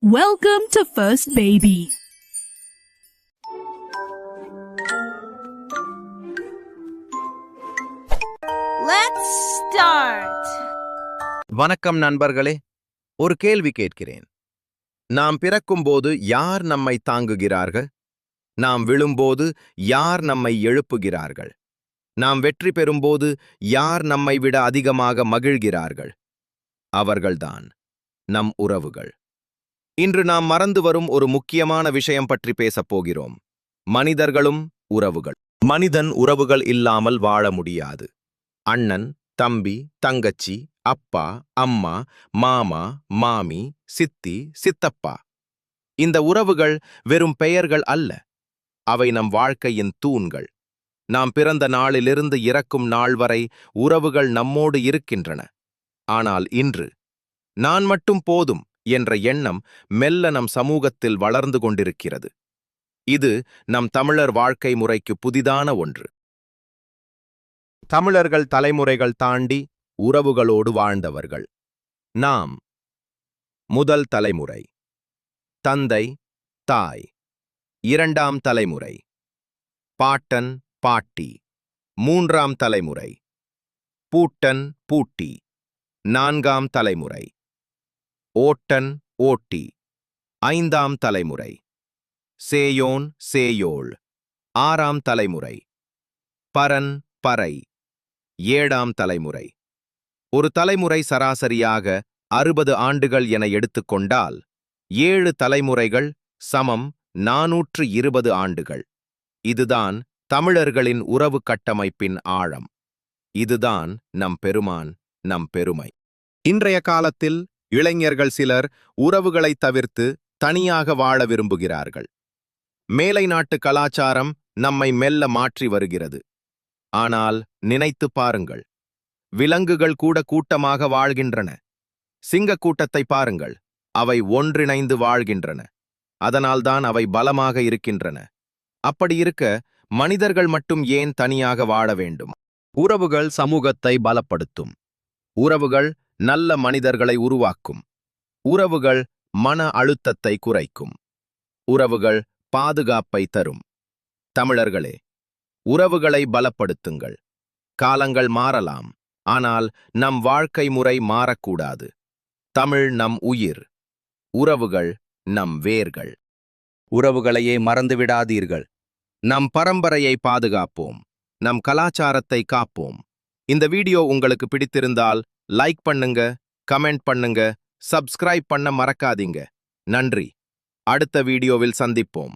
Welcome to First Baby. Let's start. வணக்கம் நண்பர்களே. ஒரு கேள்வி கேட்கிறேன். நாம் பிறக்கும்போது யார் நம்மை தாங்குகிறார்கள்? நாம் விழும்போது யார் நம்மை எழுப்புகிறார்கள்? நாம் வெற்றி பெறும்போது யார் நம்மை விட அதிகமாக மகிழ்கிறார்கள்? அவர்கள்தான் நம் உறவுகள். இன்று நாம் மறந்து வரும் ஒரு முக்கியமான விஷயம் பற்றி பேசப் போகிறோம். மனிதர்களும் உறவுகள். மனிதன் உறவுகள் இல்லாமல் வாழ முடியாது. அண்ணன், தம்பி, தங்கச்சி, அப்பா, அம்மா, மாமா, மாமி, சித்தி, சித்தப்பா. இந்த உறவுகள் வெறும் பெயர்கள் அல்ல. அவை நம் வாழ்க்கையின் தூண்கள். நாம் பிறந்த நாளிலிருந்து இறக்கும் நாள் வரை உறவுகள் நம்மோடு இருக்கின்றன. ஆனால் இன்று நான் மட்டும் போதும் என்ற எண்ணம் மெல்ல நம் சமூகத்தில் வளர்ந்து கொண்டிருக்கிறது. இது நம் தமிழர் வாழ்க்கை முறைக்கு புதிதான ஒன்று. தமிழர்கள் தலைமுறைகள் தாண்டி உறவுகளோடு வாழ்ந்தவர்கள். நாம் முதல் தலைமுறை தந்தை, தாய். இரண்டாம் தலைமுறை பாட்டன், பாட்டி. மூன்றாம் தலைமுறை பூட்டன், பூட்டி. நான்காம் தலைமுறை ஓட்டன், ஓட்டி. ஐந்தாம் தலைமுறை சேயோன், சேயோள். ஆறாம் தலைமுறை பரன், பறை. ஏழாம் தலைமுறை. ஒரு தலைமுறை சராசரியாக 60 ஆண்டுகள் என எடுத்துக்கொண்டால் 7 தலைமுறைகள் சமம் 420 ஆண்டுகள். இதுதான் தமிழர்களின் உறவு கட்டமைப்பின் ஆழம். இதுதான் நம் பெருமான், நம் பெருமை. இன்றைய காலத்தில் இளைஞர்கள் சிலர் உறவுகளை தவிர்த்து தனியாக வாழ விரும்புகிறார்கள். மேலை நாட்டு கலாச்சாரம் நம்மை மெல்ல மாற்றி வருகிறது. ஆனால் நினைத்து பாருங்கள், விலங்குகள் கூட கூட்டமாக வாழ்கின்றன. சிங்கக் கூட்டத்தை பாருங்கள், அவை ஒன்றிணைந்து வாழ்கின்றன. அதனால்தான் அவை பலமாக இருக்கின்றன. அப்படி இருக்க மனிதர்கள் மட்டும் ஏன் தனியாக வாழ வேண்டும்? உறவுகள் சமூகத்தை பலப்படுத்தும். உறவுகள் நல்ல மனிதர்களை உருவாக்கும். உறவுகள் மன அழுத்தத்தை குறைக்கும். உறவுகள் பாதுகாப்பை தரும். தமிழர்களே, உறவுகளை பலப்படுத்துங்கள். காலங்கள் மாறலாம், ஆனால் நம் வாழ்க்கை முறை மாறக்கூடாது. தமிழ் நம் உயிர். உறவுகள் நம் வேர்கள். உறவுகளையே மறந்துவிடாதீர்கள். நம் பரம்பரையை பாதுகாப்போம். நம் கலாச்சாரத்தை காப்போம். இந்த வீடியோ உங்களுக்கு பிடித்திருந்தால் லைக் பண்ணுங்க, கமெண்ட் பண்ணுங்க, சப்ஸ்கிரைப் பண்ண மறக்காதீங்க. நன்றி. அடுத்த வீடியோவில் சந்திப்போம்.